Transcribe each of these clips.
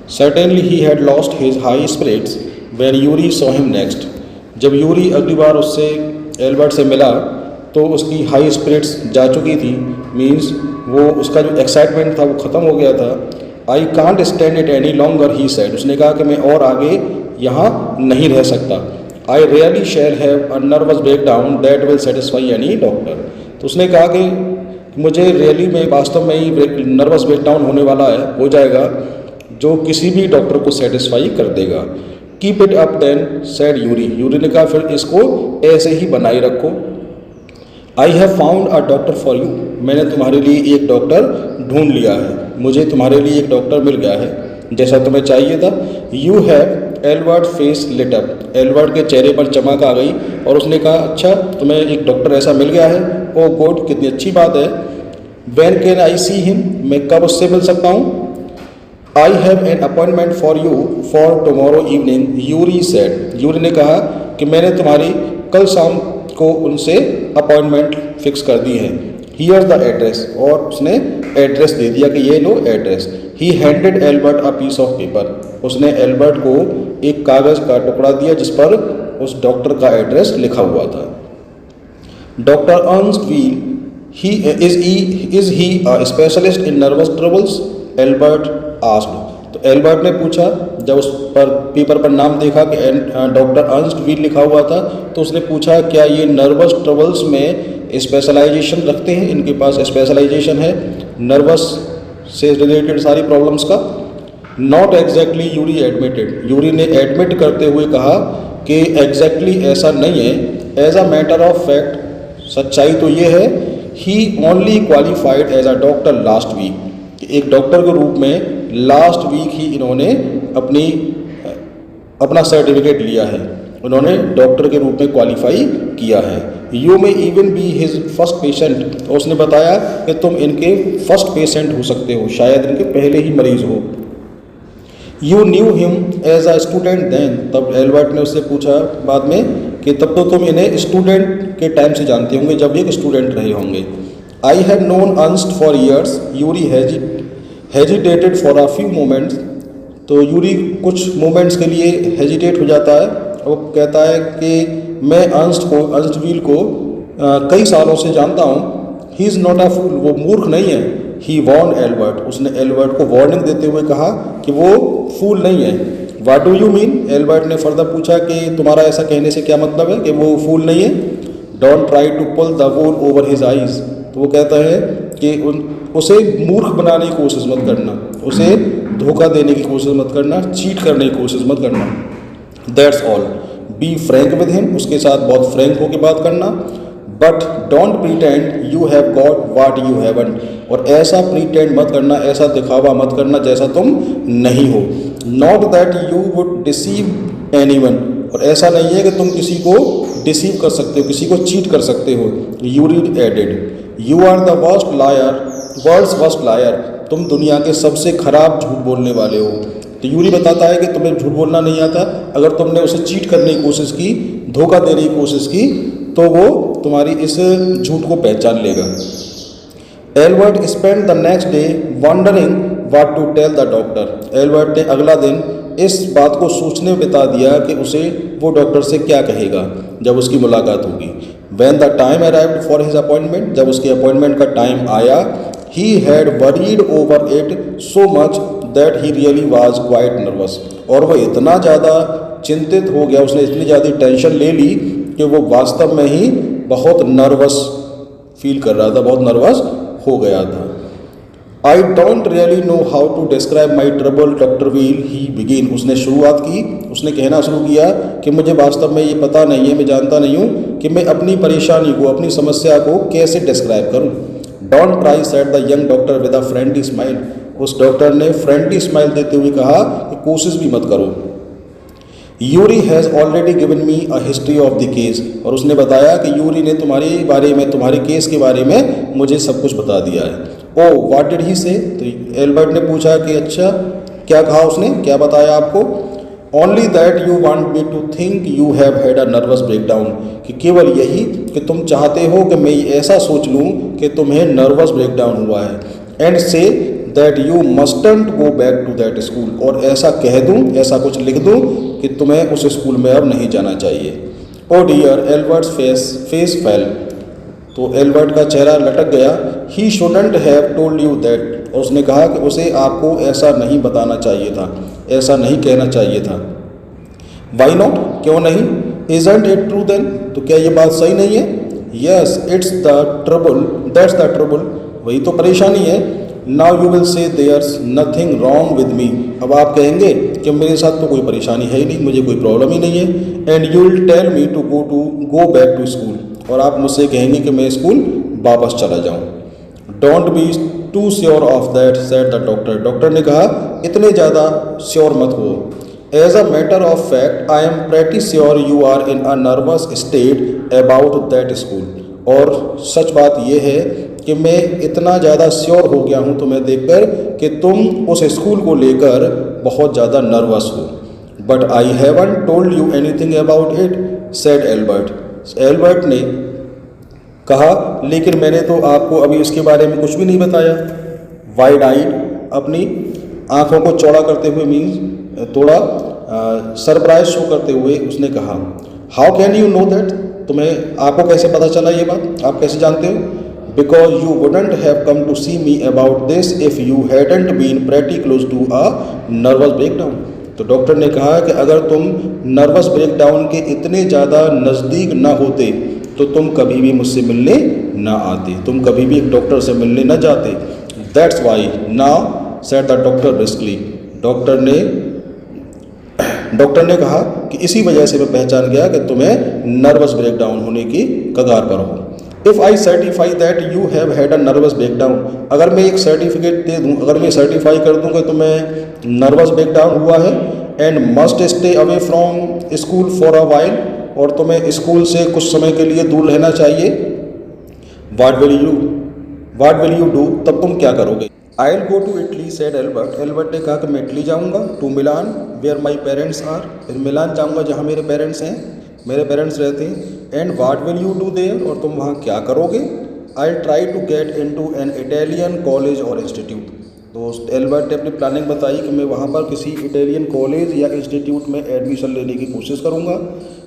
Certainly he had lost his high spirits when Yuri saw him next. जब Yuri अगली बार उससे Albert से मिला तो उसकी हाई स्पिरिट्स जा चुकी थी, मीन्स वो उसका जो एक्साइटमेंट था वो ख़त्म हो गया था। I can't stand it any longer he said, उसने कहा कि मैं और आगे यहाँ नहीं रह सकता। I really shall have a nervous breakdown that will satisfy any doctor, तो उसने कहा कि मुझे रियली में वास्तव में ही नर्वस ब्रेकडाउन होने वाला है, हो जाएगा, जो किसी भी डॉक्टर को सेटिस्फाई कर देगा। Keep it up then said Yuri, Yuri ने कहा फिर इसको ऐसे ही बनाए रखो। I have found a doctor for you, मैंने तुम्हारे लिए एक डॉक्टर ढूंढ लिया है, मुझे तुम्हारे लिए एक डॉक्टर मिल गया है जैसा तुम्हें चाहिए था। You have Albert face lit up, Albert के चेहरे पर चमक आ गई और उसने कहा अच्छा तुम्हें एक डॉक्टर ऐसा मिल गया है, ओ गुड, कितनी अच्छी बात है। When can I see him, मैं कब उससे मिल सकता हूँ। I have an appointment for you for tomorrow evening, Yuri said, Yuri ने कहा कि मैंने तुम्हारी कल शाम को उनसे अपॉइंटमेंट फिक्स कर दी है। हियर द एड्रेस, और उसने एड्रेस दे दिया कि ये लो address. He handed Albert a piece of paper, उसने एल्बर्ट को एक कागज़ का टुकड़ा दिया जिस पर उस डॉक्टर का एड्रेस लिखा हुआ था। Doctor Ernst wheel, is he a specialist in nervous troubles, Albert asked, तो एल्बर्ट ने पूछा, जब उस पर पेपर पर नाम देखा कि डॉक्टर अर्नस्ट व्हील लिखा हुआ था, तो उसने पूछा क्या ये नर्वस ट्रबल्स में स्पेशलाइजेशन रखते हैं, इनके पास स्पेशलाइजेशन है नर्वस से रिलेटेड सारी प्रॉब्लम्स का। Not exactly, Yuri admitted, Yuri ने एडमिट करते हुए कहा कि एग्जैक्टली ऐसा नहीं है। As a matter of fact, सच्चाई तो ये है, he only qualified as a doctor last week, एक डॉक्टर के रूप में लास्ट वीक ही इन्होंने अपना सर्टिफिकेट लिया है, उन्होंने डॉक्टर के रूप में क्वालिफाई किया है। You may even be his first patient, तो उसने बताया कि तुम इनके फर्स्ट पेशेंट हो सकते हो, शायद इनके पहले ही मरीज हो। You knew him as a student then, तब एल्बर्ट ने उससे पूछा बाद में कि तब तो तुम इन्हें स्टूडेंट के टाइम से जानते होंगे, जब ये स्टूडेंट रहे होंगे। I have known Ernst for years, Yuri hesitated for a few moments, तो यूरी कुछ मोमेंट्स के लिए हेजिटेट हो जाता है, वो कहता है कि मैं अर्नस्ट व्हील को कई सालों से जानता हूँ। ही इज़ नॉट अ फूल, वो मूर्ख नहीं है। ही वॉर्न एल्बर्ट, उसने एल्बर्ट को वार्निंग देते हुए कहा कि वो फूल नहीं है। What do you mean, Albert ने फर्दर पूछा कि तुम्हारा ऐसा कहने से क्या मतलब है कि वो फूल नहीं है। Don't try to pull the wool over his eyes, तो वो कहता है कि उसे मूर्ख बनाने की कोशिश मत करना, उसे धोखा देने की कोशिश मत करना, चीट करने की कोशिश मत करना। That's all, be frank with him, उसके साथ बहुत फ्रैंक होकर बात करना। But don't pretend you have got what you haven't, और ऐसा प्रीटेंड मत करना, ऐसा दिखावा मत करना जैसा तुम नहीं हो। Not that you would deceive anyone, और ऐसा नहीं है कि तुम किसी को डिसीव कर सकते हो, किसी को चीट कर सकते हो। Yuri added, you are the worst liar, world's worst liar, तुम दुनिया के सबसे खराब झूठ बोलने वाले हो। तो यूरी बताता है कि तुम्हें झूठ बोलना नहीं आता, अगर तुमने उसे चीट करने की कोशिश की, धोखा देने की कोशिश की, तो वो तुम्हारी इस झूठ को पहचान लेगा। Albert spend the next day wondering what to tell the doctor, Albert ने अगला दिन इस बात को सोचने में बिता दिया कि उसे वो डॉक्टर से क्या कहेगा जब उसकी मुलाकात होगी। When the time arrived for his appointment, जब उसके अपॉइंटमेंट का टाइम आया, he had worried over it so much that he really was quite nervous, और वो इतना ज़्यादा चिंतित हो गया, उसने इतनी ज़्यादा टेंशन ले ली कि वो वास्तव में ही बहुत नर्वस फील कर रहा था, बहुत नर्वस हो गया था। I don't really know how to describe my trouble doctor Wheel, he begin, उसने शुरुआत की, उसने कहना शुरू किया कि मुझे वास्तव में ये पता नहीं है, मैं जानता नहीं हूँ कि मैं अपनी परेशानी को, अपनी समस्या को कैसे डिस्क्राइब करूँ। Don't try said the young doctor with a friendly smile, उस डॉक्टर ने फ्रेंडली स्माइल देते हुए कहा कि कोशिश भी मत करो। Yuri has already given me a history of the case, और उसने बताया कि यूरी ने तुम्हारे बारे में, तुम्हारे केस के बारे में मुझे सब कुछ बता दिया है। ओ व्हाट डिड ही से, तो एल्बर्ट ने पूछा कि अच्छा क्या कहा उसने, क्या बताया आपको। Only that you want me to think you have had a nervous breakdown, कि केवल यही कि तुम चाहते हो कि मैं ऐसा सोच लूँ कि तुम्हें नर्वस ब्रेकडाउन हुआ है, and say that you mustn't go back to that school, और ऐसा कह दूँ, ऐसा कुछ लिख दूँ कि तुम्हें उस स्कूल में अब नहीं जाना चाहिए। ओ डियर, एल्बर्ट्स फेस फेल, तो एल्बर्ट का चेहरा लटक गया। He shouldn't have told you that, और उसने कहा कि उसे आपको ऐसा नहीं बताना चाहिए था, ऐसा नहीं कहना चाहिए था। वाई नॉट, क्यों नहीं? इजंट इट ट्रू देन, तो क्या ये बात सही नहीं है? Yes it's the trouble, that's the trouble, वही तो परेशानी है। Now you will say there's nothing wrong with me, अब आप कहेंगे कि मेरे साथ तो कोई परेशानी है ही नहीं, मुझे कोई प्रॉब्लम ही नहीं है। And you will tell me to go back to school, और आप मुझसे कहेंगे कि मैं स्कूल वापस चला जाऊँ। Don't be too sure of that said the doctor, doctor ने कहा इतने ज़्यादा श्योर मत हो। As a matter of fact I am pretty sure you are in a nervous state about that school, और सच बात यह है कि मैं इतना ज़्यादा श्योर हो गया हूँ तुम्हें देखकर कि तुम उस स्कूल को लेकर बहुत ज़्यादा नर्वस हो। But I haven't told you anything about it said Albert, Albert ने कहा लेकिन मैंने तो आपको अभी इसके बारे में कुछ भी नहीं बताया। वाइड आइड, अपनी आंखों को चौड़ा करते हुए, मीन्स थोड़ा सरप्राइज शो करते हुए उसने कहा, how can you know that, तुम्हें आपको कैसे पता चला ये बात, आप कैसे जानते हो? Because you wouldn't have come to see me about this if you hadn't been pretty close to a nervous breakdown, तो डॉक्टर ने कहा कि अगर तुम नर्वस ब्रेकडाउन के इतने ज़्यादा नज़दीक ना होते तो तुम कभी भी मुझसे मिलने ना आते, तुम कभी भी एक डॉक्टर से मिलने ना जाते। That's why now said the doctor briskly, doctor ने कहा कि इसी वजह से मैं पहचान गया कि तुम्हें नर्वस ब्रेकडाउन होने की कगार पर हो। If I certify that you have had a nervous breakdown, अगर मैं एक सर्टिफिकेट दे दूँ, अगर मैं सर्टिफाई कर दूँ कि तुम्हें नर्वस ब्रेकडाउन हुआ है, and must stay away from school for a while, और तुम्हें स्कूल से कुछ समय के लिए दूर रहना चाहिए, व्हाट विल यू डू, तब तुम क्या करोगे? I will go to Italy said Albert, Albert ने कहा कि मैं इटली जाऊँगा, to Milan where my parents are, फिर मिलान जाऊँगा जहाँ मेरे पेरेंट्स हैं, मेरे पेरेंट्स रहते हैं। And what will you do there, और तुम वहाँ क्या करोगे? I try to get into an Italian college or institute, तो एल्बर्ट ने अपनी प्लानिंग बताई कि मैं वहाँ पर किसी इटालियन कॉलेज या इंस्टीट्यूट में एडमिशन लेने की कोशिश करूँगा।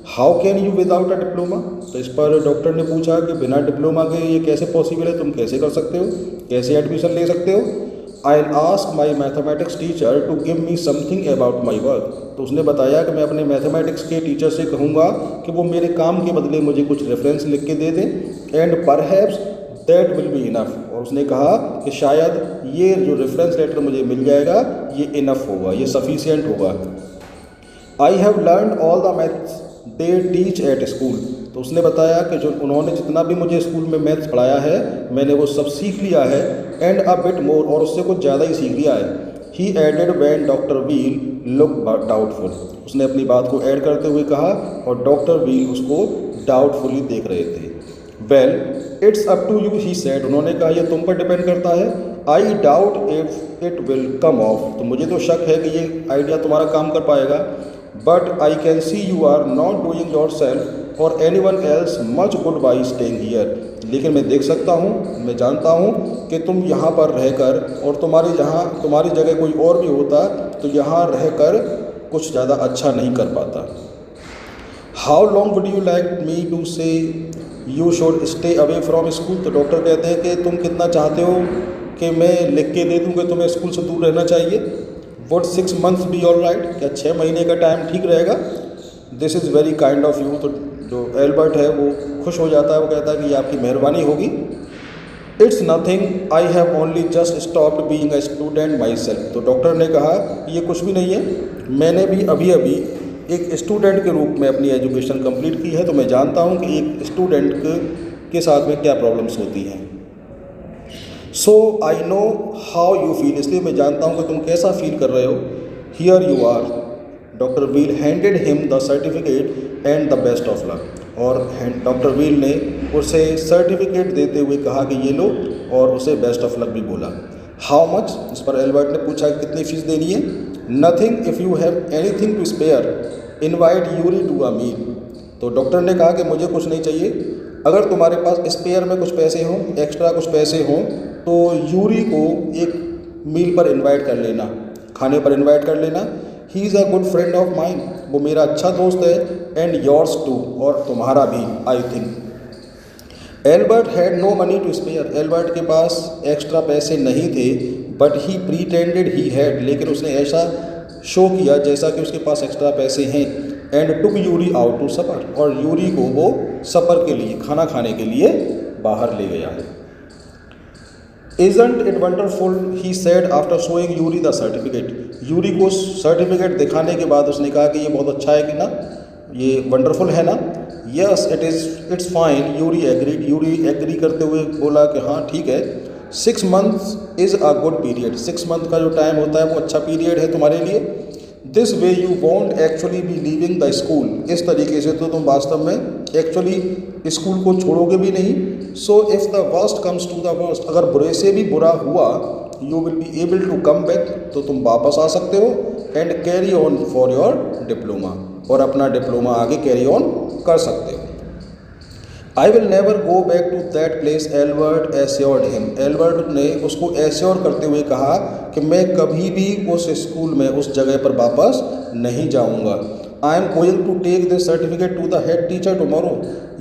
How can you without a diploma, तो इस पर डॉक्टर ने पूछा कि बिना डिप्लोमा के ये कैसे पॉसिबल है, तुम कैसे कर सकते हो, कैसे एडमिशन ले सकते हो? I ask my mathematics teacher to give me something about my work, तो उसने बताया कि मैं अपने मैथमेटिक्स के टीचर से कहूँगा कि वो मेरे काम के बदले मुझे कुछ रेफरेंस लिख के दे दें। And perhaps that will be enough, और उसने कहा कि शायद ये जो रेफरेंस लेटर मुझे मिल जाएगा ये इनफ होगा, ये सफिशिएंट होगा। I have learn all the maths they teach at school, तो उसने बताया कि जो उन्होंने जितना भी मुझे स्कूल में मैथ्स पढ़ाया है मैंने वो सब सीख लिया है। एंड अ बिट मोर, और उससे कुछ ज़्यादा ही सीख लिया है। He added when doctor Wheel look doubtful, उसने अपनी बात को ऐड करते हुए कहा, और डॉक्टर व्हील उसको डाउटफुली देख रहे थे। Well it's up to you he said, उन्होंने कहा यह तुम पर डिपेंड करता है। I doubt if it will come off, तो मुझे तो शक है कि ये आइडिया तुम्हारा काम कर पाएगा। But I can see you are not doing yourself or anyone else much good by staying here, लेकिन मैं देख सकता हूँ, मैं जानता हूँ कि तुम यहाँ पर रहकर, और तुम्हारी जगह कोई और भी होता तो यहाँ रहकर कुछ ज़्यादा अच्छा नहीं कर पाता। How long would you like me to say you should stay away from school, तो डॉक्टर कहते हैं कि तुम कितना चाहते हो कि मैं लिख के दे दूँ कि तुम्हें स्कूल से दूर रहना चाहिए। Would 6 months B all right, क्या 6 महीने का टाइम ठीक रहेगा? This is very kind of you, तो जो एल्बर्ट है वो खुश हो जाता है, वो कहता है कि ये आपकी मेहरबानी होगी। It's nothing, I have only just stopped being a student my self, तो डॉक्टर ने कहा ये कुछ भी नहीं है, मैंने भी अभी अभी एक स्टूडेंट के रूप में अपनी एजुकेशन कंप्लीट की है, तो मैं जानता हूँ कि एक स्टूडेंट के साथ में क्या प्रॉब्लम्स होती हैं। So I know how you feel, इसलिए मैं जानता हूँ कि तुम कैसा फील कर रहे हो। Here you are, doctor Wheel handed him the certificate and the best of luck, और डॉक्टर व्हील ने उसे सर्टिफिकेट देते हुए कहा कि ये लो, और उसे बेस्ट ऑफ लक भी बोला। हाउ मच, इस पर एल्बर्ट ने पूछा कितनी फ़ीस देनी है। Nothing if you have anything to spare invite Yuri to a meal. तो डॉक्टर ने कहा कि मुझे कुछ नहीं चाहिए, अगर तुम्हारे पास स्पेयर में कुछ पैसे हों, एक्स्ट्रा कुछ पैसे हों, तो यूरी को एक मील पर इनवाइट कर लेना, खाने पर इनवाइट कर लेना। He is a good friend of mine, वो मेरा अच्छा दोस्त है, एंड योर्स टू, और तुम्हारा भी I think. Albert had no money to spare, Albert के पास एक्स्ट्रा पैसे नहीं थे, बट ही प्रीटेंडेड ही हैड, लेकिन उसने ऐसा शो किया जैसा कि उसके पास एक्स्ट्रा पैसे हैं। And took Yuri out to supper, और यूरी को वो सपर के लिए, खाना खाने के लिए बाहर ले गया। Isn't it wonderful? He said after showing Yuri the certificate. Yuri को सर्टिफिकेट दिखाने के बाद उसने कहा कि ये बहुत अच्छा है कि ना, ये वंडरफुल है ना। Yes it is, it's fine, Yuri agreed, Yuri agree करते हुए बोला कि हाँ ठीक है। 6 months is a good period, 6 month का जो टाइम होता है वो अच्छा पीरियड है तुम्हारे लिए। This way you want actually be leaving the school, इस तरीके से तो तुम वास्तव में एक्चुअली स्कूल को छोड़ोगे भी नहीं। So if the worst comes to the worst, अगर बुरे से भी बुरा हुआ, you will be able to come back, तो तुम वापस आ सकते हो, and carry on for your diploma, और अपना डिप्लोमा आगे कैरी ऑन कर सकते हो। I will never go back to that place, Albert assured him. Albert ने उसको एश्योर करते हुए कहा कि मैं कभी भी उस स्कूल में, उस जगह पर वापस नहीं जाऊंगा। I am going to take this certificate to the head teacher tomorrow,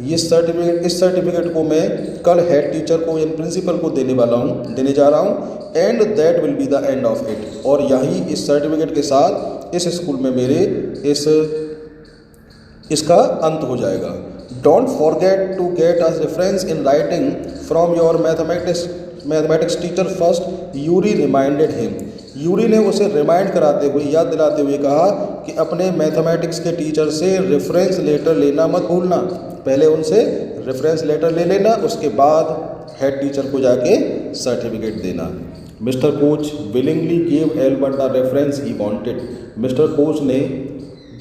इस सर्टिफिकेट को मैं कल हेड टीचर को, यानी प्रिंसिपल को देने जा रहा हूँ। And that will be the end of it, और यही इस सर्टिफिकेट के साथ इस स्कूल में मेरे इसका अंत हो जाएगा। Don't forget to get a reference in writing from your mathematics teacher first, Yuri reminded him. Yuri ने उसे रिमाइंड कराते हुए, याद दिलाते हुए कहा कि अपने मैथमेटिक्स के टीचर से रेफरेंस लेटर लेना मत भूलना, पहले उनसे रेफरेंस लेटर ले लेना, उसके बाद हेड टीचर को जाके सर्टिफिकेट देना। Mister coach willingly give Albert the reference he wanted. Mister coach ने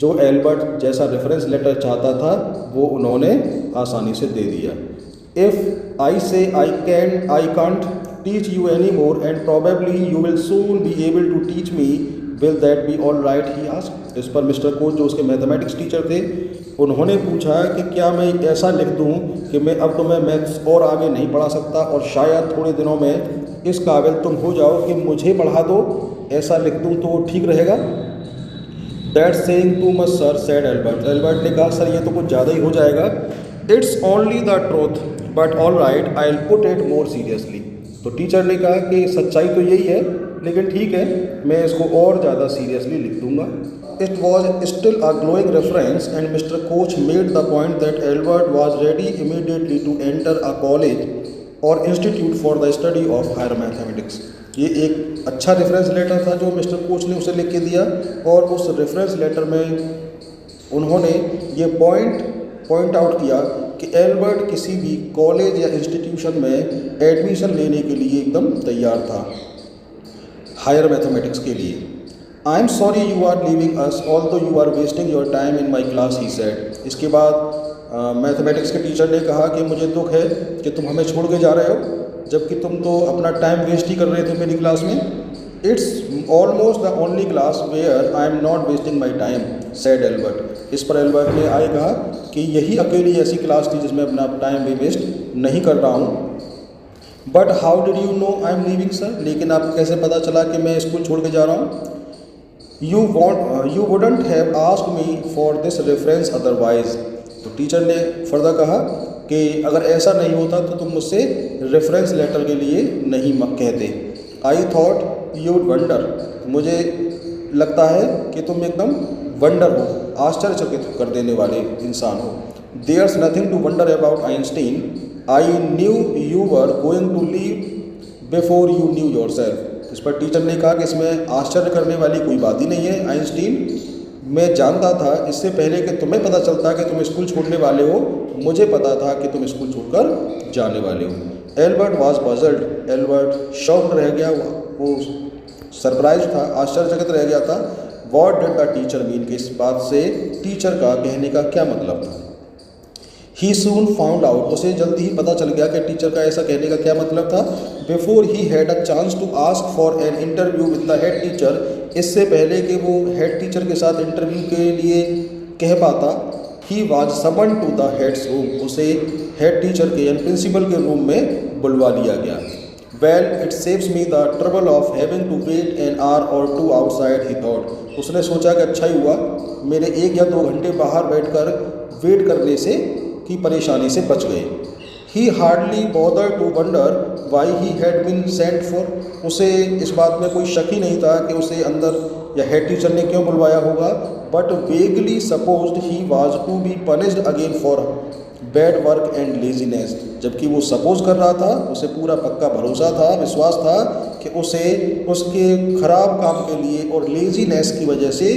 जो एल्बर्ट जैसा रेफरेंस लेटर चाहता था वो उन्होंने आसानी से दे दिया। If I say I can't teach you any more and probably you will soon be able to teach me, will that be all right, he asked. इस पर मिस्टर कोच जो उसके मैथमेटिक्स टीचर थे, उन्होंने पूछा कि क्या मैं ऐसा लिख दूं कि मैं अब तुम्हें मैथ्स और आगे नहीं पढ़ा सकता, और शायद थोड़े दिनों में इस काबिल तुम हो जाओ कि मुझे पढ़ा दो, ऐसा लिख दूं तो ठीक रहेगा। That's saying too much sir, said Albert. Albert ने कहा सर ये तो कुछ ज़्यादा ही हो जाएगा। It's only the truth but all right I will put it more seriously. तो टीचर ने कहा कि सच्चाई तो यही है, लेकिन ठीक है मैं इसको और ज़्यादा सीरियसली लिख दूंगा। It was still a glowing reference and mister Koch made the point that Albert was ready immediately to enter a college or institute for the study of higher mathematics. ये एक अच्छा रेफरेंस लेटर था जो mister coach ने उसे लिख के दिया, और उस रेफरेंस लेटर में उन्होंने ये पॉइंट आउट किया कि एल्बर्ट किसी भी कॉलेज या इंस्टीट्यूशन में एडमिशन लेने के लिए एकदम तैयार था, हायर मैथमेटिक्स के लिए। I am sorry you are leaving us although you are wasting your time in my class, he said. इसके बाद मैथमेटिक्स के टीचर ने कहा कि मुझे दुख है कि तुम हमें छोड़ के जा रहे हो, जबकि तुम तो अपना टाइम वेस्ट ही कर रहे थे मेरी क्लास में। It's almost the only class where I am not wasting my time, said Albert. इस पर एल्बर्ट ने आगे कहा कि यही अकेली ऐसी क्लास थी जिसमें अपना टाइम भी वेस्ट नहीं कर रहा हूँ। But how did you know I am leaving sir, लेकिन आपको कैसे पता चला कि मैं स्कूल छोड़ के जा रहा हूँ। You wouldn't have asked me for this reference otherwise. तो टीचर ने फर्दर कहा कि अगर ऐसा नहीं होता तो तुम मुझसे रेफरेंस लेटर के लिए नहीं कहते। I thought you would wonder, मुझे लगता है कि तुम एकदम वंडर हो, आश्चर्यचकित कर देने वाले इंसान हो। There's nothing to wonder about Einstein, I knew you were going to leave before you knew yourself. इस पर टीचर ने कहा कि इसमें आश्चर्य करने वाली कोई बात ही नहीं है आइंस्टीन, मैं जानता था इससे पहले कि तुम्हें पता चलता कि तुम स्कूल छोड़ने वाले हो, मुझे पता था कि तुम स्कूल छोड़कर जाने वाले हो। Albert was puzzled, Albert shocked रह गया, वो सरप्राइज था, आश्चर्यचकित रह गया था। What did the teacher mean, कि इस बात से टीचर का कहने का क्या मतलब था। ही सून फाउंड आउट, उसे जल्दी ही पता चल गया कि टीचर का ऐसा कहने का क्या मतलब था। Before he had a chance to ask for an interview with the head teacher, इससे पहले कि वो हेड टीचर के साथ इंटरव्यू के लिए कह पाता, he was summon to the head's room, उसे हेड टीचर के यानी प्रिंसिपल के रूम में बुलवा लिया गया। Well it saves me the trouble of having to wait an hour or two outside, he thought, उसने सोचा कि अच्छा ही हुआ मेरे 1 या 2 घंटे बाहर बैठकर वेट करने से की परेशानी से बच गए। He hardly bother to wonder why he had been sent for, उसे इस बात में कोई शक ही नहीं था कि उसे अंदर या हेड टीचर ने क्यों बुलवाया होगा। But vaguely supposed he was to be punished again for bad work and laziness, जबकि वो सपोज कर रहा था, उसे पूरा पक्का भरोसा था, विश्वास था कि उसे उसके खराब काम के लिए और लेजीनेस की वजह से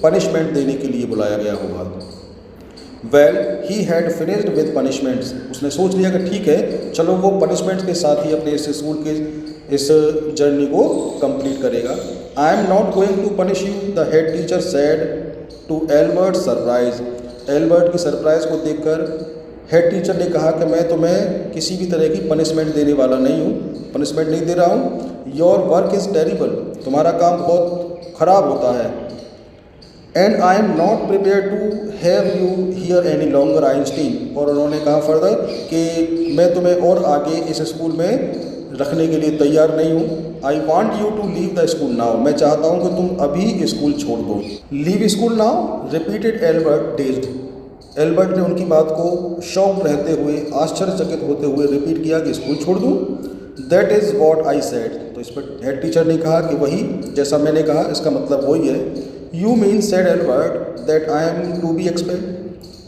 पनिशमेंट देने के लिए बुलाया गया होगा। Well he had finished with punishments, उसने सोच लिया कि ठीक है चलो वो पनिशमेंट्स के साथ ही अपने इस स्कूल के इस जर्नी को कंप्लीट करेगा। I am not going to punish you, the head teacher said to Albert surprise, Albert की सरप्राइज को देखकर हेड टीचर ने कहा कि मैं तुम्हें किसी भी तरह की पनिशमेंट देने वाला नहीं हूँ, पनिशमेंट नहीं दे रहा हूँ। योर वर्क इज़ टेरिबल, तुम्हारा काम बहुत ख़राब होता है। And I am not prepare to have you here any longer, Einstein, और उन्होंने कहा फर्दर कि मैं तुम्हें और आगे इस स्कूल में रखने के लिए तैयार नहीं हूँ। I want you to leave the school now, मैं चाहता हूँ कि तुम अभी स्कूल छोड़ दो। Leave school now, repeated Albert dazed, Albert ने उनकी बात को शौक रहते हुए, आश्चर्यचकित होते हुए रिपीट किया कि स्कूल छोड़ दूँ। That is what I said, तो इस पर हेड टीचर ने कहा कि वही जैसा मैंने कहा, इसका मतलब वही है। You mean said Albert that I am to be expelled,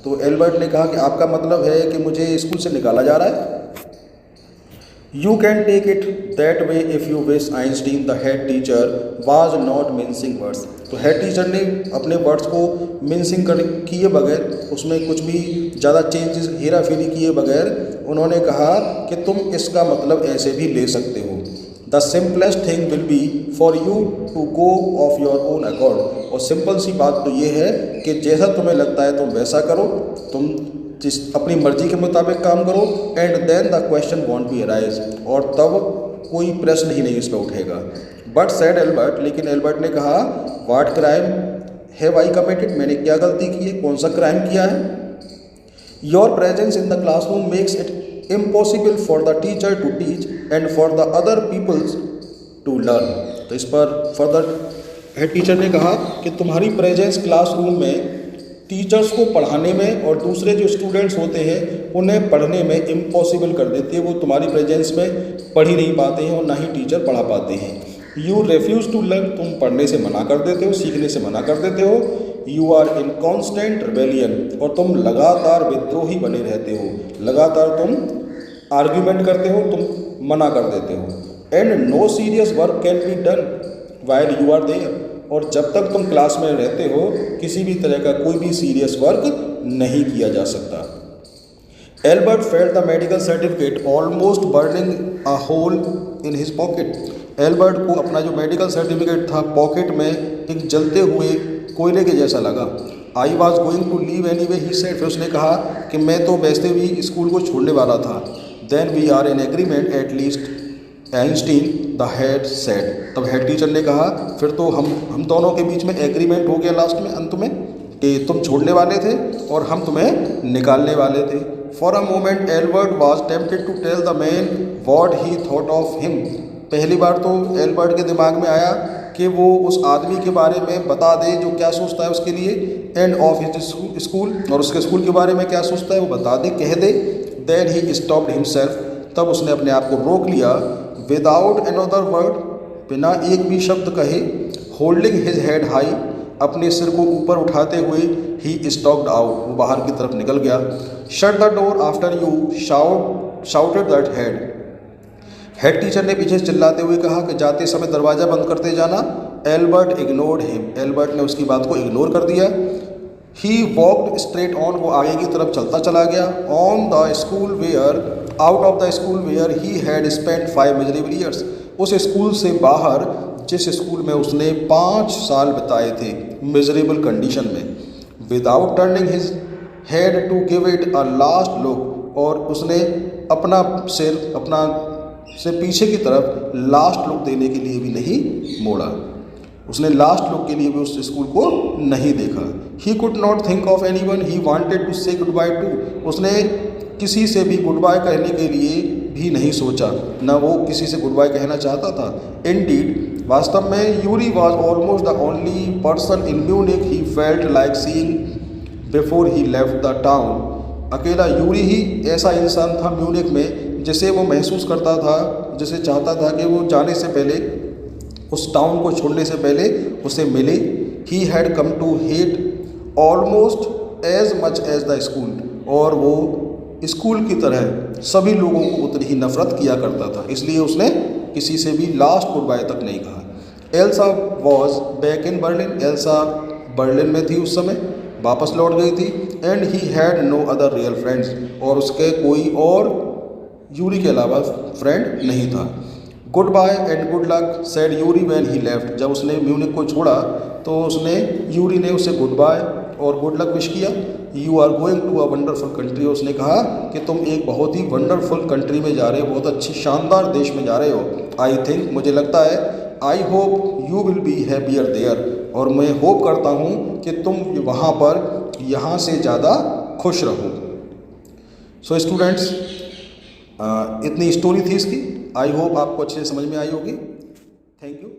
तो एल्बर्ट ने कहा कि आपका मतलब है कि मुझे स्कूल से निकाला जा रहा है। You can take it that way if you wish, Einstein the head teacher was not mincing words, तो हेड टीचर ने अपने वर्ड्स को मिन्सिंग किए बगैर, उसमें कुछ भी ज़्यादा चेंजेस हेरा फेरी किए बगैर उन्होंने कहा कि तुम इसका मतलब ऐसे भी ले सकते हो। The simplest thing will be for you to go off your own accord, और सिंपल सी बात तो ये है कि जैसा तुम्हें लगता है तुम वैसा करो, तुम जिस अपनी मर्जी के मुताबिक काम करो। And then the question won't be arise, और तब कोई प्रश्न ही नहीं इस पर उठेगा। बट सेड एल्बर्ट, लेकिन एल्बर्ट ने कहा what crime have I committed, मैंने क्या गलती की है, कौन सा क्राइम किया है। Your presence in the classroom makes it impossible for the teacher to teach and for the other peoples to learn, तो इस पर फर्दर हेड टीचर ने कहा कि तुम्हारी प्रेजेंस क्लासरूम में टीचर्स को पढ़ाने में और दूसरे जो स्टूडेंट्स होते हैं उन्हें पढ़ने में इम्पॉसिबल कर देती है, वो तुम्हारी प्रेजेंस में पढ़ ही नहीं पाते हैं और ना ही टीचर पढ़ा पाते हैं। यू रेफ्यूज़ टू लर्न, तुम पढ़ने से मना कर देते हो, सीखने से मना कर देते हो। You are in constant rebellion, और तुम लगातार विद्रोही बने रहते हो, लगातार तुम आर्ग्यूमेंट करते हो, तुम मना कर देते हो। And no serious work can be done while you are there, और जब तक तुम क्लास में रहते हो किसी भी तरह का कोई भी सीरियस वर्क नहीं किया जा सकता। Albert felt the medical certificate almost burning a hole in his pocket, Albert को अपना जो मेडिकल सर्टिफिकेट था पॉकेट में एक जलते हुए कोयले के जैसा लगा। I was going to leave anyway he said, फिर उसने कहा कि मैं तो वैसे भी स्कूल को छोड़ने वाला था। Then we are in agreement at least, Einstein the head said, तब हेड टीचर ने कहा फिर तो हम दोनों के बीच में एग्रीमेंट हो गया लास्ट में, अंत में, कि तुम छोड़ने वाले थे और हम तुम्हें निकालने वाले थे। For a moment Albert was tempted to tell the man what he thought of him, पहली बार तो एल्बर्ट के दिमाग में आया कि वो उस आदमी के बारे में बता दे जो क्या सोचता है उसके लिए, एंड ऑफ हिज स्कूल, और उसके स्कूल के बारे में क्या सोचता है वो बता दे, कह दे। देन ही स्टॉप्ड हिमसेल्फ, तब उसने अपने आप को रोक लिया। विदाउट अनदर वर्ड, बिना एक भी शब्द कहे, होल्डिंग हिज हेड हाई, अपने सिर को ऊपर उठाते हुए, ही स्टॉक्ड आउट, वो बाहर की तरफ निकल गया। Shut the door after you shouted that head, head teacher ने पीछे से चिल्लाते हुए कहा कि जाते समय दरवाज़ा बंद करते जाना। एल्बर्ट इग्नोर्ड हिम, एल्बर्ट ने उसकी बात को इग्नोर कर दिया। ही वॉकड स्ट्रेट ऑन, वो आगे की तरफ चलता चला गया। On the school where, out of the school where he had spent 5 miserable years, उस स्कूल से बाहर जिस स्कूल में उसने 5 साल बिताए थे मिजरेबल कंडीशन में। Without turning his head to give it a last look, और उसने अपना से पीछे की तरफ लास्ट लुक देने के लिए भी नहीं मोड़ा, उसने लास्ट लुक के लिए भी उस स्कूल को नहीं देखा। He could not think of anyone he wanted to say goodbye to, उसने किसी से भी गुड बाय कहने के लिए भी नहीं सोचा, ना वो किसी से गुड बाय कहना चाहता था। इंडीड, वास्तव में Yuri was almost the only person in Munich he felt like seeing before he left the town, अकेला यूरी ही ऐसा इंसान था म्यूनिक में जिसे वो महसूस करता था, जिसे चाहता था कि वो जाने से पहले, उस टाउन को छोड़ने से पहले उसे मिले। He had come to hate almost as much as the school, और वो स्कूल की तरह सभी लोगों को उतनी ही नफरत किया करता था, इसलिए उसने किसी से भी लास्ट गुड बाय तक नहीं कहा। Elsa was back in Berlin, Elsa Berlin में थी उस समय, वापस लौट गई थी। And he had no other real friends, और उसके कोई और यूरी के अलावा फ्रेंड नहीं था। Goodbye and good luck said Yuri when he left, जब उसने म्यूनिक को छोड़ा तो उसने यूरी ने उसे गुड बाय और गुड लक विश किया। You are going to a wonderful country, उसने कहा कि तुम एक बहुत ही वंडरफुल कंट्री में जा रहे हो, बहुत अच्छी शानदार देश में जा रहे हो। आई थिंक, मुझे लगता है, I hope you will be happier there, और मैं होप करता हूँ कि तुम वहाँ पर यहाँ से ज़्यादा खुश रहो। सो स्टूडेंट्स, इतनी स्टोरी थी इसकी। आई होप आपको अच्छे से समझ में आई होगी। Thank you.